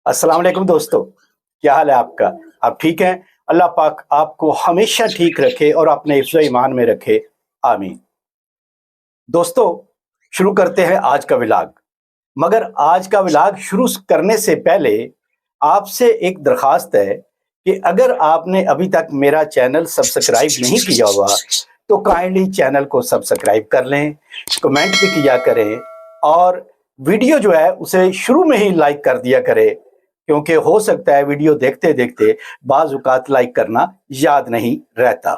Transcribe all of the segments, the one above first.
अस्सलाम वालेकुम दोस्तों, क्या हाल है आपका? आप ठीक हैं? अल्लाह पाक आपको हमेशा ठीक रखे और अपने हिफ्ज़ ईमान में रखे, आमीन। दोस्तों, शुरू करते हैं आज का व्लॉग। मगर आज का व्लॉग शुरू करने से पहले आपसे एक दरख्वास्त है कि अगर आपने अभी तक मेरा चैनल सब्सक्राइब नहीं किया हुआ, तो काइंडली चैनल को सब्सक्राइब कर लें, कमेंट भी किया करें और वीडियो जो है उसे शुरू में ही लाइक कर दिया करें, क्योंकि हो सकता है वीडियो देखते-देखते बाज़ औक़ात लाइक करना याद नहीं रहता।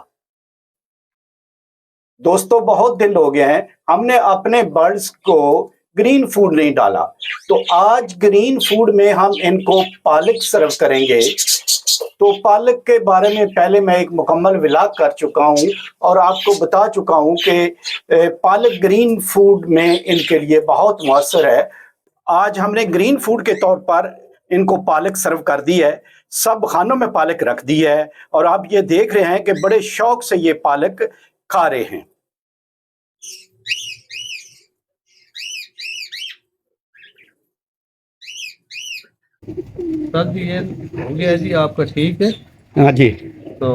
दोस्तों, बहुत दिन हो गए हैं हमने अपने बर्ड्स को ग्रीन फूड नहीं डाला, तो आज ग्रीन फूड में हम इनको पालक सर्व करेंगे। तो पालक के बारे में पहले मैं एक मुकम्मल व्लॉग कर चुका हूँ और आपको बता चुका हूँ कि पालक ग्रीन फूड में इनके लिए बहुत मुअस्सर है। आज हमने ग्रीन फूड के तौर पर इनको पालक सर्व कर दी है, सब खानों में पालक रख दी है और आप ये देख रहे हैं कि बड़े शौक से ये पालक खा रहे हैं। सर जी, ये हो गया जी आपका, ठीक है। हाँ जी। तो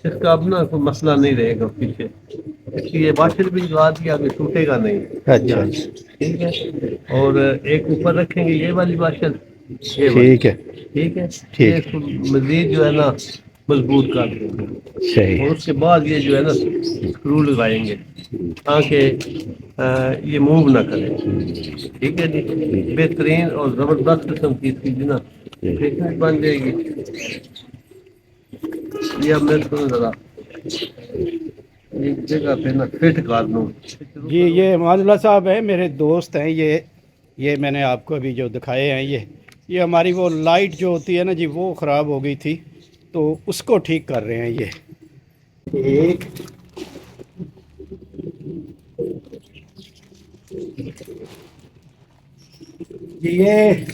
इसका अब ना कोई मसला नहीं रहेगा पीछे, इसकी ये वाशर भी लगा दिया, अभी टूटेगा नहीं। अच्छा, ठीक है। और एक ऊपर रखेंगे ये वाली वाशर, ये वाली। ठीक है, ठीक है। ठीक। ये इसको मजीद जो है ना मजबूत कर देंगे सही। और उसके बाद ये जो है ना स्क्रू लगाएंगे ताकि ये मूव ना करे। ठीक है जी। बेहतरीन और ज़बरदस्त किस्म की इसकी ना फिटनेस बन जाएगी। ये अब मेरे को ज़रा एक जगह पे ना फिट कर दूँ। जी, ये माजुल्ला साहब है, मेरे दोस्त हैं। ये मैंने आपको अभी जो दिखाए हैं, ये हमारी वो लाइट जो होती है ना जी, वो ख़राब हो गई थी, तो उसको ठीक कर रहे हैं ये। एक ये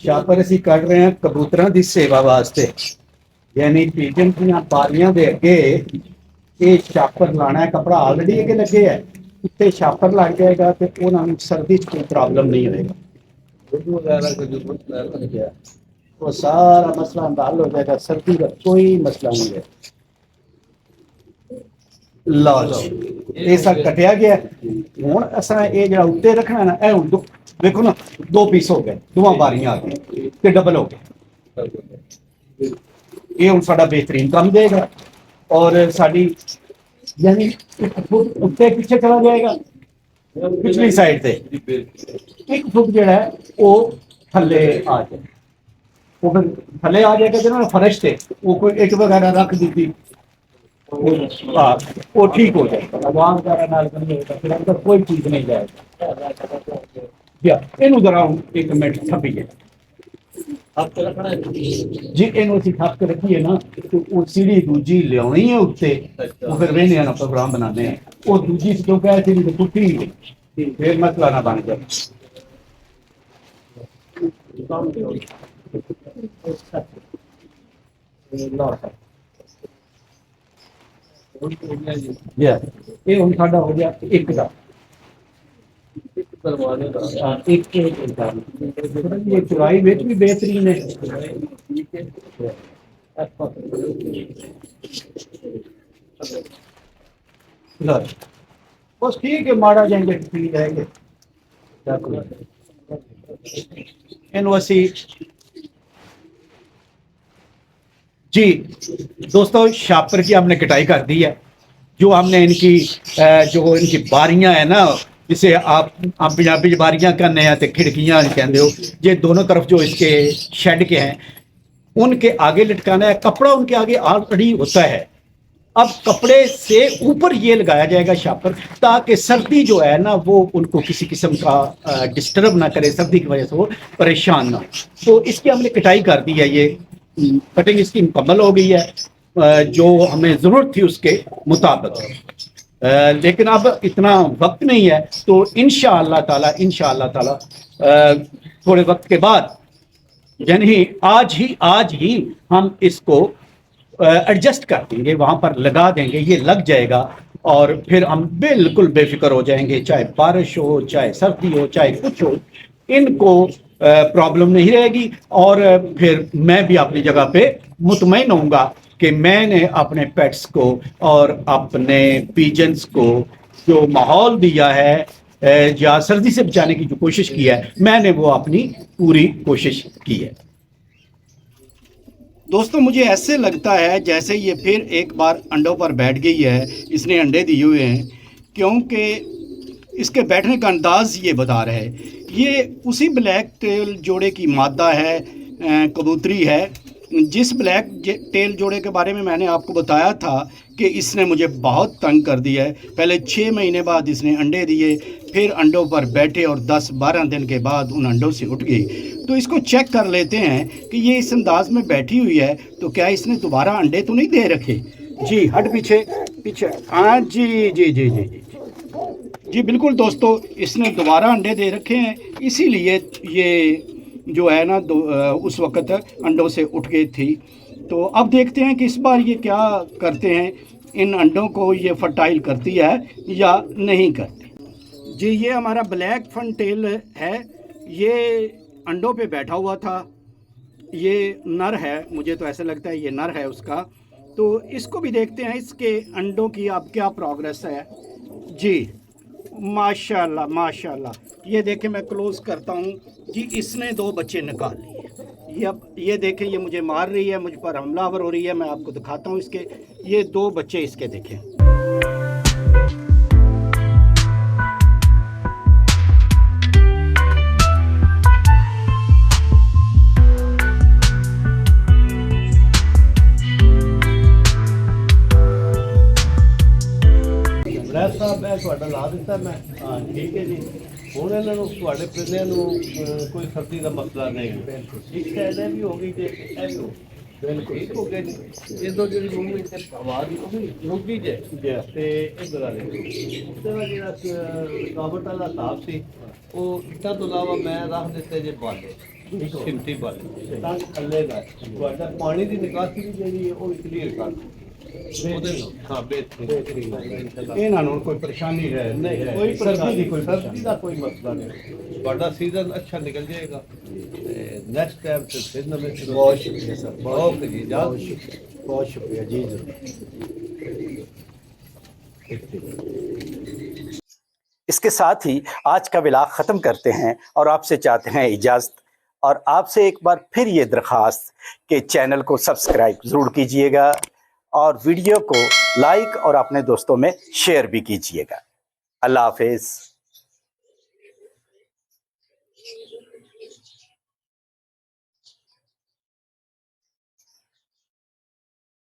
छापर असी कट रहे हैं कबूतरों की सेवा वास्ते, यानी पीजन दियां बारियां दे अगे ये छापर लाना है। कपड़ा ऑलरेडी अगे लगे है, उत्ते छापर लग जाएगा तो उन्होंने सर्दी च कोई प्रॉब्लम नहीं होएगा। दूध वगैरह का जो लग गया वो सारा मसला हल हो जाएगा, सर्दी का कोई मसला नहीं है। लो जी, ये सब कटिया गया। हुण असां ये जिहड़ा उत्ते रखना ना, ए हुण देखो ना, दो पीस हो गए, दोवां बारियां आ गई ते डबल हो गए। ये हुण साडा बेहतरीन काम देगा और साडी यानी एक फुट उत्ते पीछे चला जाएगा पिछली साइड से, एक फुट जो है वो थले आ जाए, वो फिर थले आ जाएगा जो ना फर्श से वो कोई ईट वगैरह रख दी वो ठीक हो जाएगा। आवाम वगैरह नाल बंद होगा, फिर अंदर कोई चीज नहीं जाएगा। इनू जरा एक मिनट थपीए जी, इनू असीं थप के रखिए ना, तो वो सीढ़ी दूजी लियानी है उत्ते, वो फिर वेहने ना प्रोग्राम बनाने हैं। वो दूजी जो कहे सीढ़ी तो टुटी गई, फिर मसला ना बन जाए। ये हुण साडा हो गया एक दा एक ये चुराई विच भी बेहतरीन है। बस ठीक है, माड़ा जाएंगे ठीक रहेंगे। इनू असी जी दोस्तों, शापर की हमने कटाई कर दी है। जो हमने इनकी जो इनकी बारियां है ना, जिसे आप पंजाबी बारियां कहने हैं तो खिड़कियां कहते हो, ये दोनों तरफ जो इसके शेड के हैं उनके आगे लटकाना है। कपड़ा उनके आगे ऑलरेडी होता है, अब कपड़े से ऊपर ये लगाया जाएगा शापर, ताकि सर्दी जो है ना वो उनको किसी किस्म का डिस्टर्ब ना करे, सर्दी की वजह से वो परेशान ना हो। तो इसकी हमने कटाई कर दी है, ये कटिंग इसकी मुकम्मल हो गई है जो हमें ज़रूरत थी उसके मुताबिक। लेकिन अब इतना वक्त नहीं है, तो इंशाअल्लाह ताला थोड़े वक्त के बाद, यानी आज ही हम इसको एडजस्ट कर देंगे, वहां पर लगा देंगे, ये लग जाएगा और फिर हम बिल्कुल बेफिक्र हो जाएंगे, चाहे बारिश हो, चाहे सर्दी हो, चाहे कुछ हो। इनको प्रॉब्लम नहीं रहेगी और फिर मैं भी अपनी जगह पे मुतमईन होऊंगा कि मैंने अपने पेट्स को और अपने पिजन्स को जो माहौल दिया है या सर्दी से बचाने की जो कोशिश की है, मैंने वो अपनी पूरी कोशिश की है। दोस्तों मुझे ऐसे लगता है जैसे ये फिर एक बार अंडों पर बैठ गई है, इसने अंडे दिए हुए हैं, क्योंकि इसके बैठने का अंदाज़ ये बता रहा है। ये उसी ब्लैक टेल जोड़े की मादा है, कबूतरी है, जिस ब्लैक टेल जोड़े के बारे में मैंने आपको बताया था कि इसने मुझे बहुत तंग कर दिया है। पहले 6 महीने बाद इसने अंडे दिए, फिर अंडों पर बैठे और 10-12 दिन के बाद उन अंडों से उठ गई। तो इसको चेक कर लेते हैं कि ये इस अंदाज में बैठी हुई है तो क्या इसने दोबारा अंडे तो नहीं दे रखे। जी हट पीछे पीछे, हाँ जी जी जी जी जी जी बिल्कुल दोस्तों, इसने दोबारा अंडे दे रखे हैं, इसीलिए ये जो है ना उस वक़्त अंडों से उठ गई थी। तो अब देखते हैं कि इस बार ये क्या करते हैं, इन अंडों को ये फर्टाइल करती है या नहीं करती। जी ये हमारा ब्लैक फन टेल है, ये अंडों पे बैठा हुआ था, ये नर है, मुझे तो ऐसा लगता है ये नर है उसका। तो इसको भी देखते हैं इसके अंडों की अब क्या प्रोग्रेस है। जी माशाल्लाह माशाल्लाह, ये देखें मैं क्लोज़ करता हूँ जी, इसने 2 बच्चे निकाल लिए। ये अब ये देखें, ये मुझे मार रही है, मुझ पर हमलावर हो रही है। मैं आपको दिखाता हूँ इसके, ये 2 बच्चे इसके देखें। ਬਲੈਕ ਸਾਹਿਬ ਮੈਂ ਤੁਹਾਡਾ ਲਾ ਦਿੱਤਾ ਮੈਂ, ਹਾਂ ਠੀਕ ਹੈ ਜੀ। ਹੁਣ ਇਹਨਾਂ ਨੂੰ ਤੁਹਾਡੇ ਪਿੰਡਿਆਂ ਨੂੰ ਕੋਈ ਸਰਦੀ ਦਾ ਮਸਲਾ ਨਹੀਂ ਹੈ। ਇੱਕ ਸਾਈਡ ਇਹ ਵੀ ਹੋ ਗਈ ਤੇ ਇਹ ਵੀ ਹੋ ਬਿਲਕੁਲ ਠੀਕ ਹੋ ਗਿਆ ਜੀ। ਇਦੋਂ ਜਿਹੜੀ ਮੂਵਮੈਂਟ ਤੇ ਆਵਾਜ਼ ਉਹ ਵੀ ਰੁਕੀ ਜੇ ਤੇ ਇਧਰ ਆ ਗਈ। उसका ਜਿਹੜਾ ਰੁਕਾਵਟ ਵਾਲਾ ਹਿਸਾਬ ਸੀ ਉਹ ਇੱਟਾਂ ਤੋਂ ਇਲਾਵਾ ਮੈਂ ਰੱਖ ਦਿੱਤੇ ਜੇ ਬਾਲੇ, ਸਿਮਟੀ ਬਾਲੇ, ਤਾਂ ਥੱਲੇ ਦਾ ਤੁਹਾਡਾ ਪਾਣੀ ਦੀ ਨਿਕਾਸੀ ਵੀ ਜਿਹੜੀ ਹੈ ਉਹ ਵੀ ਕਲੀਅਰ ਕਰ ਦਿਓ। हाँ बेहतरीन, इन्हां नूं कोई परेशानी रहे नहीं, कोई सर्दी का कोई मसला नहीं। बड़ा सीजन अच्छा निकल जाएगा, नेक्स्ट टाइम से फिर नਵੇਂ शुरू। बहुत शुक्रिया सर, बहुत जी, बहुत शुक्रिया जी। इसके साथ ही आज का व्लॉग ख़त्म करते हैं और आपसे चाहते हैं इजाज़त, और आपसे एक बार फिर ये दरख्वास्त कि चैनल को सब्सक्राइब ज़रूर कीजिएगा और वीडियो को लाइक और अपने दोस्तों में शेयर भी कीजिएगा। अल्लाह हाफिज़।